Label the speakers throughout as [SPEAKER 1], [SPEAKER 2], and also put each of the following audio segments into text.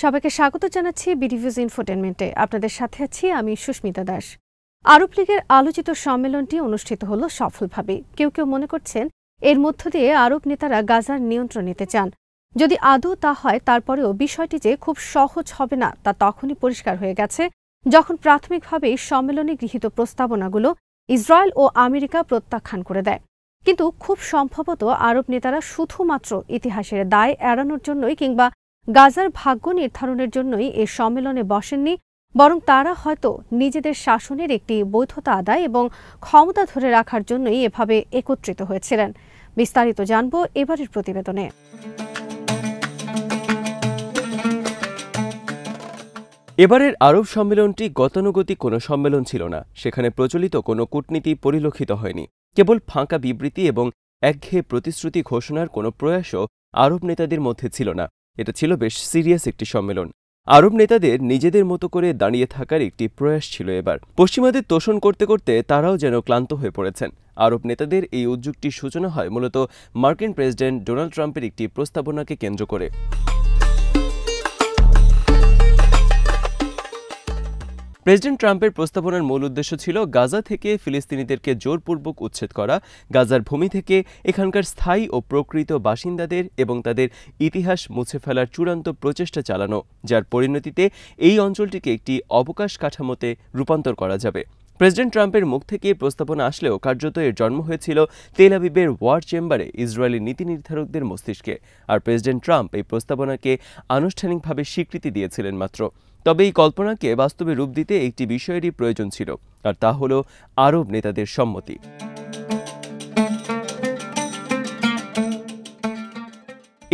[SPEAKER 1] সবাইকে স্বাগত জানাচ্ছি বিডিভিউজ ইনফোটেনমেন্টে। আপনাদের সাথে আছি আমি সুস্মিতা দাস। আরব লীগের আলোচিত সম্মেলনটি অনুষ্ঠিত হলো সফলভাবে। কেউ কেউ মনে করছেন এর মধ্য দিয়ে আরব নেতারা গাজার নিয়ন্ত্রণ নিতে চান। যদি আদৌ তা হয়, তারপরেও বিষয়টি যে খুব সহজ হবে না তা তখনই পরিষ্কার হয়ে গেছে যখন প্রাথমিকভাবেই সম্মেলনে গৃহীত প্রস্তাবনাগুলো ইসরায়েল ও আমেরিকা প্রত্যাখ্যান করে দেয়। কিন্তু খুব সম্ভবত আরব নেতারা শুধুমাত্র ইতিহাসের দায় এড়ানোর জন্যই কিংবা গাজার ভাগ্য নির্ধারণের জন্যই এ সম্মেলনে বসেননি, বরং তারা হয়তো নিজেদের শাসনের একটি বৈধতা আদায় এবং ক্ষমতা ধরে রাখার জন্যই এভাবে একত্রিত হয়েছিলেন। বিস্তারিত জানব এবারের প্রতিবেদনে।
[SPEAKER 2] এবারের আরব সম্মেলনটি গতানুগতিক কোনো সম্মেলন ছিল না। সেখানে প্রচলিত কোনো কূটনীতি পরিলক্ষিত হয়নি। কেবল ফাঁকা বিবৃতি এবং একঘেয়ে প্রতিশ্রুতি ঘোষণার কোনো প্রয়াসও আরব নেতাদের মধ্যে ছিল না। এটা ছিল বেশ সিরিয়াস একটি সম্মেলন। আরব নেতাদের নিজেদের মতো করে দাঁড়িয়ে থাকার একটি প্রয়াস ছিল এবার। পশ্চিমাদের তোষণ করতে করতে তারাও যেন ক্লান্ত হয়ে পড়েছেন। আরব নেতাদের এই উদ্যোগটির সূচনা হয় মূলত মার্কিন প্রেসিডেন্ট ডোনাল্ড ট্রাম্পের একটি প্রস্তাবনাকে কেন্দ্র করে। প্রেসিডেন্ট ট্রাম্পের প্রস্তাবনার মূল উদ্দেশ্য ছিল গাজা থেকে ফিলিস্তিনিদেরকে জোরপূর্বক উচ্ছেদ করা, গাজার ভূমি থেকে এখানকার স্থায়ী ও প্রকৃত বাসিন্দাদের এবং তাদের ইতিহাস মুছে ফেলার চূড়ান্ত প্রচেষ্টা চালানো, যার পরিণতিতে এই অঞ্চলটিকে একটি অবকাশ কাঠামোতে রূপান্তর করা যাবে। প্রেসিডেন্ট ট্রাম্পের মুখ থেকে প্রস্তাবনা আসলেও কার্যত এর জন্ম হয়েছিল তেল আবিবের ওয়ার চেম্বারে ইসরায়েলি নীতি নির্ধারকদের মস্তিষ্কে। আর প্রেসিডেন্ট ট্রাম্প এই প্রস্তাবনাকে আনুষ্ঠানিকভাবে স্বীকৃতি দিয়েছিলেন মাত্র। তবে এই কল্পনাকে বাস্তবে রূপ দিতে একটি বিষয়েরই প্রয়োজন ছিল, আর তা হল আরব নেতাদের সম্মতি।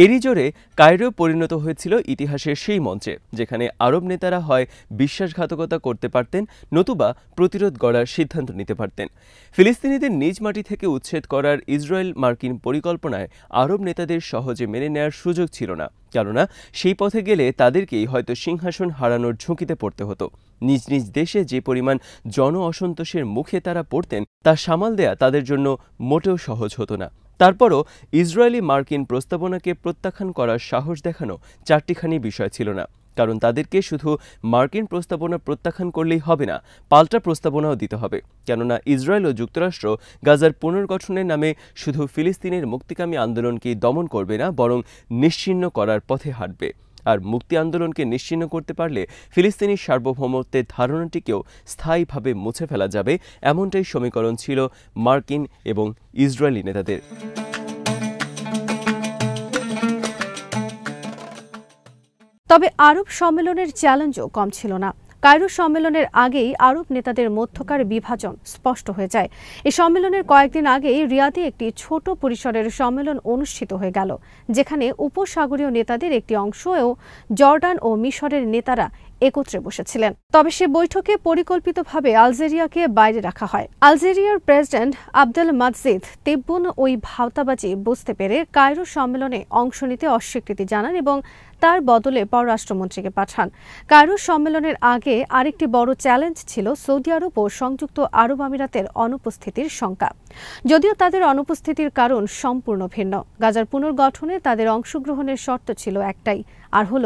[SPEAKER 2] এরই জোরে কায়রো পরিণত হয়েছিল ইতিহাসের সেই মঞ্চে, যেখানে আরব নেতারা হয় বিশ্বাসঘাতকতা করতে পারতেন, নতুবা প্রতিরোধ গড়ার সিদ্ধান্ত নিতে পারতেন। ফিলিস্তিনিদের নিজ মাটি থেকে উচ্ছেদ করার ইসরায়েল মার্কিন পরিকল্পনায় আরব নেতাদের সহজে মেনে নেওয়ার সুযোগ ছিল না, কেননা সেই পথে গেলে তাদেরকেই হয়তো সিংহাসন হারানোর ঝুঁকিতে পড়তে হতো। নিজ নিজ দেশে যে পরিমাণ জন অসন্তোষের মুখে তারা পড়তেন তা সামাল দেয়া তাদের জন্য মোটেও সহজ হতো না। তারপরও ইসরায়েলি মার্কিন প্রস্তাবনাকে প্রত্যাখ্যান করার সাহস দেখানো চারটিখানি বিষয় ছিল না, কারণ তাদেরকে শুধু মার্কিন প্রস্তাবনা প্রত্যাখ্যান করলেই হবে না, পাল্টা প্রস্তাবনাও দিতে হবে। কেননা ইসরায়েল ও যুক্তরাষ্ট্র গাজার পুনর্গঠনের নামে শুধু ফিলিস্তিনের মুক্তিকামী আন্দোলনকেই দমন করবে না, বরং নিশ্চিহ্ন করার পথে হাঁটবে। আর মুক্তি আন্দোলনকে নিশ্চিহ্ন করতে পারলে ফিলিস্তিনি সার্বভৌমত্বের ধারণাটিকেও স্থায়ীভাবে মুছে ফেলা যাবে, এমনটাই সমীকরণ ছিল মার্কিন এবং ইসরায়েলি নেতাদের।
[SPEAKER 1] তবে আরব সম্মেলনের চ্যালেঞ্জও কম ছিল না। কায়রো সম্মেলনের আগেই আরব নেতাদের মধ্যকার বিভাজন স্পষ্ট হয়ে যায়। এই সম্মেলনের কয়েকদিন আগেই রিয়াদে একটি ছোট পরিসরের সম্মেলন অনুষ্ঠিত হয়ে গেল, যেখানে উপসাগরীয় নেতাদের একটি অংশ ও জর্ডান ও মিশরের নেতারা একত্রে বসেছিলেন। তবে সে বৈঠকে পরিকল্পিতভাবে আলজেরিয়াকে বাইরে রাখা হয়। আলজেরিয়ার প্রেসিডেন্ট আবদেল মাজিদ তেব্বুন ওই ভাওতাবাজি বুঝতে পেরে কায়রো সম্মেলনে অংশ নিতে অস্বীকৃতি জানান এবং তার বদলে পররাষ্ট্রমন্ত্রীকে পাঠান। কায়রো সম্মেলনের আগে আরেকটি বড় চ্যালেঞ্জ ছিল সৌদি আরব ও সংযুক্ত আরব আমিরাতের অনুপস্থিতির শঙ্কা। যদিও তাদের অনুপস্থিতির কারণ সম্পূর্ণ ভিন্ন। গাজার পুনর্গঠনে তাদের অংশগ্রহণের শর্ত ছিল একটাই, আর হল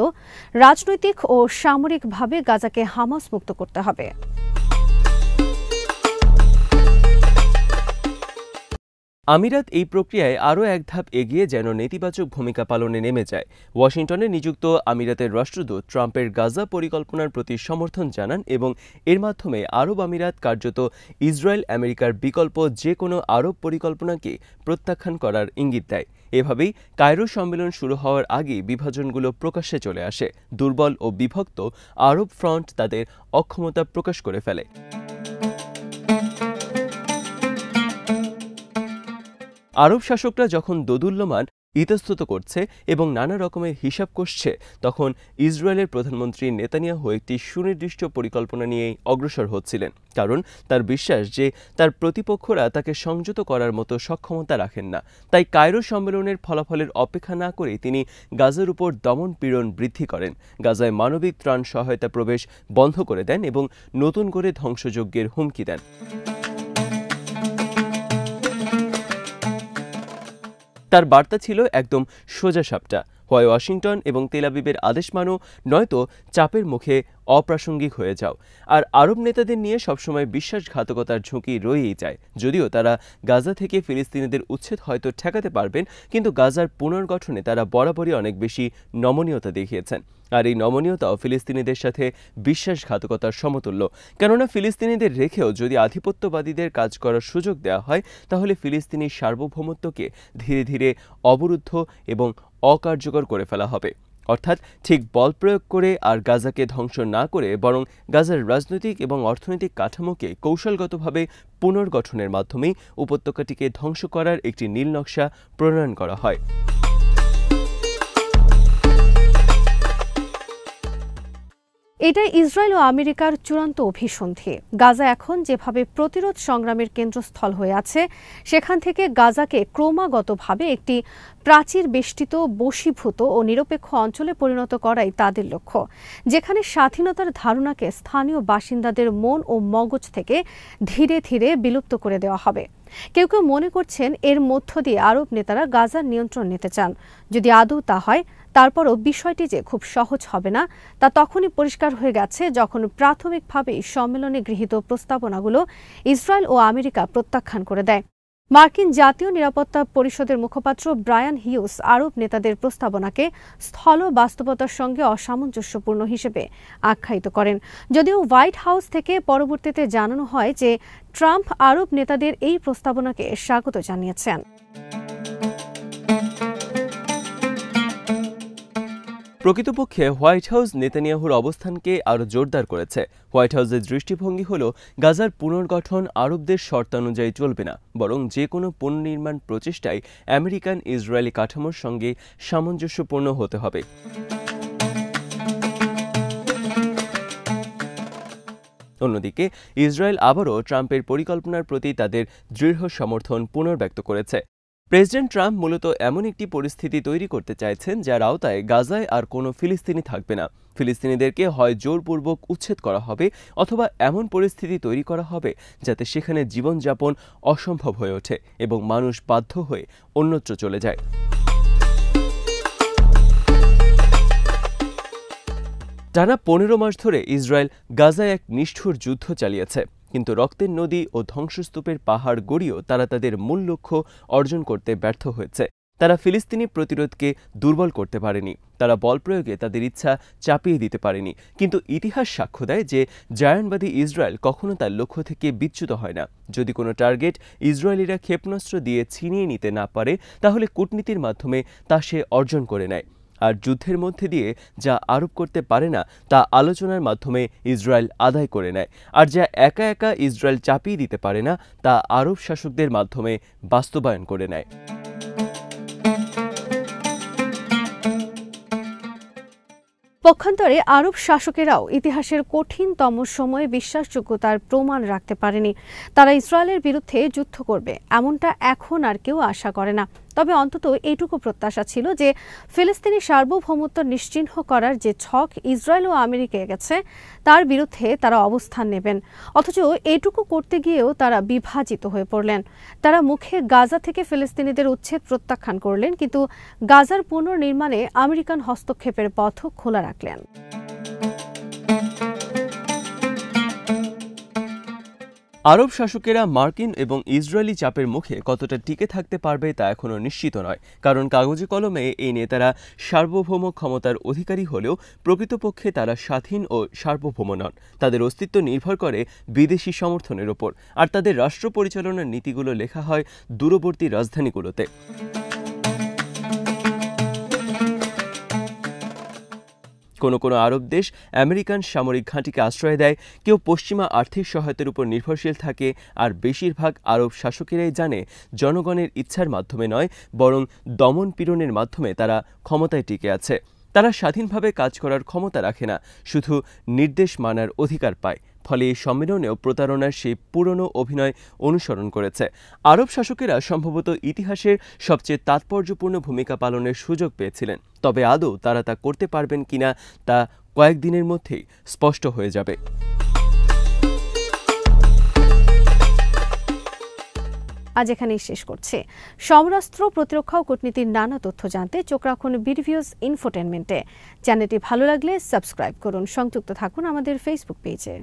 [SPEAKER 1] রাজনৈতিক ও সামরিকভাবে গাজাকে হামাস মুক্ত করতে হবে।
[SPEAKER 2] আমিরাত এই প্রক্রিয়ায় আরও এক ধাপ এগিয়ে যেন নেতিবাচক ভূমিকা পালনে নেমে যায়। ওয়াশিংটনে নিযুক্ত আমিরাতের রাষ্ট্রদূত ট্রাম্পের গাজা পরিকল্পনার প্রতি সমর্থন জানান এবং এর মাধ্যমে আরব আমিরাত কার্যত ইসরায়েল আমেরিকার বিকল্প যে কোনো আরব পরিকল্পনাকে প্রত্যাখ্যান করার ইঙ্গিত দেয়। এভাবেই কায়রো সম্মেলন শুরু হওয়ার আগেই বিভাজনগুলো প্রকাশ্যে চলে আসে। দুর্বল ও বিভক্ত আরব ফ্রন্ট তাদের অক্ষমতা প্রকাশ করে ফেলে। আরব শাসকরা যখন দোদুল্যমান ইতস্তত করছে এবং নানা রকমের হিসাব কষছে, তখন ইসরায়েলের প্রধানমন্ত্রী নেতানিয়াহু একটি সুনির্দিষ্ট পরিকল্পনা নিয়েই অগ্রসর হচ্ছিলেন, কারণ তার বিশ্বাস যে তার প্রতিপক্ষরা তাকে সংযত করার মতো সক্ষমতা রাখেন না। তাই কায়রো সম্মেলনের ফলাফলের অপেক্ষা না করে তিনি গাজার উপর দমন পীড়ন বৃদ্ধি করেন, গাজায় মানবিক ত্রাণ সহায়তা প্রবেশ বন্ধ করে দেন এবং নতুন করে ধ্বংসযজ্ঞের হুমকি দেন। তার বার্তা ছিল একদম সোজাসাপটা, হয় ওয়াশিংটন এবং তেল আবিবের আদেশ মানো, নয়তো চাপের মুখে অপ্রাসঙ্গিক হয়ে যাও। আর আরব নেতাদের নিয়ে সবসময় বিশ্বাসঘাতকতার ঝুঁকি রয়েই যায়। যদিও তারা গাজা থেকে ফিলিস্তিনিদের উচ্ছেদ হয়তো ঠেকাতে পারবেন, কিন্তু গাজার পুনর্গঠনে তারা বরাবরই অনেক বেশি নমনীয়তা দেখিয়েছেন। আর এই নমনীয়তাও ফিলিস্তিনিদের সাথে বিশ্বাসঘাতকতার সমতুল্য। কেননা ফিলিস্তিনিদের রেখেও যদি আধিপত্যবাদীদের কাজ করার সুযোগ দেওয়া হয়, তাহলে ফিলিস্তিনি সার্বভৌমত্বকে ধীরে ধীরে অবরুদ্ধ এবং অকার্যকর করে ফেলা হবে। অর্থাৎ ঠিক বল প্রয়োগ করে আর গাজাকে ধ্বংস না করে, বরং গাজার রাজনৈতিক এবং অর্থনৈতিক কাঠামোকে কৌশলগতভাবে পুনর্গঠনের মাধ্যমেই উপত্যকাটিকে ধ্বংস করার একটি নীল নকশা প্রণয়ন করা হয়।
[SPEAKER 1] এটাই ইসরায়েল ও আমেরিকার চূড়ান্ত অভিসন্ধি। গাজা এখন যেভাবে প্রতিরোধ সংগ্রামের কেন্দ্রস্থল হয়ে আছে, সেখান থেকে গাজাকে ক্রমাগতভাবে একটি প্রাচীর বেষ্টিত, বশীভূত ও নিরপেক্ষ অঞ্চলে পরিণত করাই তাদের লক্ষ্য, যেখানে স্বাধীনতার ধারণাকে স্থানীয় বাসিন্দাদের মন ও মগজ থেকে ধীরে ধীরে বিলুপ্ত করে দেওয়া হবে। কেউ কেউ মনে করছেন এর মধ্য দিয়ে আরব নেতারা গাজার নিয়ন্ত্রণ নিতে চান। যদি আদৌ তা হয়, তারপরও বিষয়টি যে খুব সহজ হবে না তা তখনই পরিষ্কার হয়ে গেছে যখন প্রাথমিকভাবেই সম্মেলনে গৃহীত প্রস্তাবনাগুলো ইসরায়েল ও আমেরিকা প্রত্যাখ্যান করে দেয়। মার্কিন জাতীয় নিরাপত্তা পরিষদের মুখপাত্র ব্রায়ান হিউস আরব নেতাদের প্রস্তাবনাকে স্থল বাস্তবতার সঙ্গে অসামঞ্জস্যপূর্ণ হিসেবে আখ্যায়িত করেন। যদিও হোয়াইট হাউস থেকে পরবর্তীতে জানানো হয় যে ট্রাম্প আরব নেতাদের এই প্রস্তাবনাকে স্বাগত জানিয়েছেন।
[SPEAKER 2] প্রকৃতপক্ষে হোয়াইট হাউস নেতানিয়াহুর অবস্থানকে আরও জোরদার করেছে। হোয়াইট হাউসের দৃষ্টিভঙ্গি হল, গাজার পুনর্গঠন আরবদের শর্তানুযায়ী চলবে না, বরং যে কোনো পুনর্নির্মাণ প্রচেষ্টায় আমেরিকান ইসরায়েলি কাঠামোর সঙ্গে সামঞ্জস্যপূর্ণ হতে হবে। অন্যদিকে ইসরায়েল আবারও ট্রাম্পের পরিকল্পনার প্রতি তাদের দৃঢ় সমর্থন পুনর্ব্যক্ত করেছে। প্রেসিডেন্ট ট্রাম্প মূলত এমন একটি পরিস্থিতি তৈরি করতে চাইছেন যার আওতায় গাজায় আর কোনো ফিলিস্তিনি থাকবে না। ফিলিস্তিনিদেরকে হয় জোরপূর্বক উচ্ছেদ করা হবে, অথবা এমন পরিস্থিতি তৈরি করা হবে যাতে সেখানে জীবনযাপন অসম্ভব হয়ে ওঠে এবং মানুষ বাধ্য হয়ে অন্যত্র চলে যায়। টানা 15 মাস ধরে ইসরায়েল গাজায় এক নিষ্ঠুর যুদ্ধ চালিয়েছে, কিন্তু রক্তের নদী ও ধ্বংসস্তূপের পাহাড় গড়িয়েও তারা তাদের মূল লক্ষ্য অর্জন করতে ব্যর্থ হয়েছে। তারা ফিলিস্তিনি প্রতিরোধকে দুর্বল করতে পারেনি, তারা বল প্রয়োগে তাদের ইচ্ছা চাপিয়ে দিতে পারেনি। কিন্তু ইতিহাস সাক্ষ্য দেয় যে জায়নবাদী ইসরায়েল কখনো তার লক্ষ্য থেকে বিচ্যুত হয় না। যদি কোনো টার্গেট ইসরায়েলিরা ক্ষেপণাস্ত্র দিয়ে ছিনিয়ে নিতে না পারে, তাহলে কূটনীতির মাধ্যমে তা সে অর্জন করে নেয়। আর যুদ্ধের মধ্যে দিয়ে যা আরোপ করতে পারে না, তা আলোচনার মাধ্যমে ইসরায়েল আদায় করে নেয়। আর যা একা একা ইসরায়েল চাপিয়ে দিতে পারে না, তা আরব শাসকদের মাধ্যমে বাস্তবায়ন করে নেয়।
[SPEAKER 1] পক্ষান্তরে আরব শাসকেরাও ইতিহাসের কঠিনতম সময়ে বিশ্বাসযোগ্যতার প্রমাণ রাখতে পারেনি। তারা ইসরায়েলের বিরুদ্ধে যুদ্ধ করবে এমনটা এখন আর কেউ আশা করে না। তবে অন্তত এইটুকু প্রত্যাশা ছিল যে ফিলিস্তিনি সার্বভৌমত্ব নিশ্চিহ্ন করার যে ছক ইসরায়েল ও আমেরিকা গেছে, তার বিরুদ্ধে তারা অবস্থান নেবেন। অথচ এটুকু করতে গিয়েও তারা বিভাজিত হয়ে পড়লেন। তারা মুখে গাজা থেকে ফিলিস্তিনিদের উচ্ছেদ প্রত্যাখ্যান করলেন, কিন্তু গাজার পুনর্নির্মাণে আমেরিকান হস্তক্ষেপের পথও খোলা রাখলেন।
[SPEAKER 2] আরব শাসকেরা মার্কিন এবং ইসরায়েলি চাপের মুখে কতটা টিকে থাকতে পারবে তা এখনও নিশ্চিত নয়, কারণ কাগজে কলমে এই নেতারা সার্বভৌম ক্ষমতার অধিকারী হলেও প্রকৃতপক্ষে তারা স্বাধীন ও সার্বভৌম নন। তাদের অস্তিত্ব নির্ভর করে বিদেশি সমর্থনের ওপর, আর তাদের রাষ্ট্র পরিচালনার নীতিগুলো লেখা হয় দূরবর্তী রাজধানীগুলোতে। কোনো কোনো আরব দেশ আমেরিকান সামরিক ঘাঁটিকে আশ্রয় দেয়, কেউ পশ্চিমা আর্থিক সহায়তার উপর নির্ভরশীল থাকে, আর বেশিরভাগ আরব শাসকেরাই জানে জনগণের ইচ্ছার মাধ্যমে নয়, বরং দমন পীড়নের মাধ্যমে তারা ক্ষমতায় টিকে আছে। তারা স্বাধীনভাবে কাজ করার ক্ষমতা রাখে না, শুধু নির্দেশ মানার অধিকার পায়। ফলে এই সম্মেলনেও প্রতারণার সেই পুরনো অভিনয় অনুসরণ করেছে। আরব শাসকেরা সম্ভবত ইতিহাসের সবচেয়ে তাৎপর্যপূর্ণ ভূমিকা পালনের সুযোগ পেয়েছিলেন, তবে আদৌ তারা তা করতে পারবেন কিনা তা কয়েকদিনের মধ্যেই স্পষ্ট হয়ে যাবে।
[SPEAKER 1] আজ এখানেই শেষ করছি। সমরাস্ত্র, প্রতিরক্ষা ও কূটনীতির নানা তথ্য জানতে চোখ রাখুন বিডিভিউজ ইনফোটেনমেন্টে। চ্যানেলটি ভালো লাগলে সাবস্ক্রাইব করুন, সংযুক্ত থাকুন আমাদের ফেসবুক পেজে।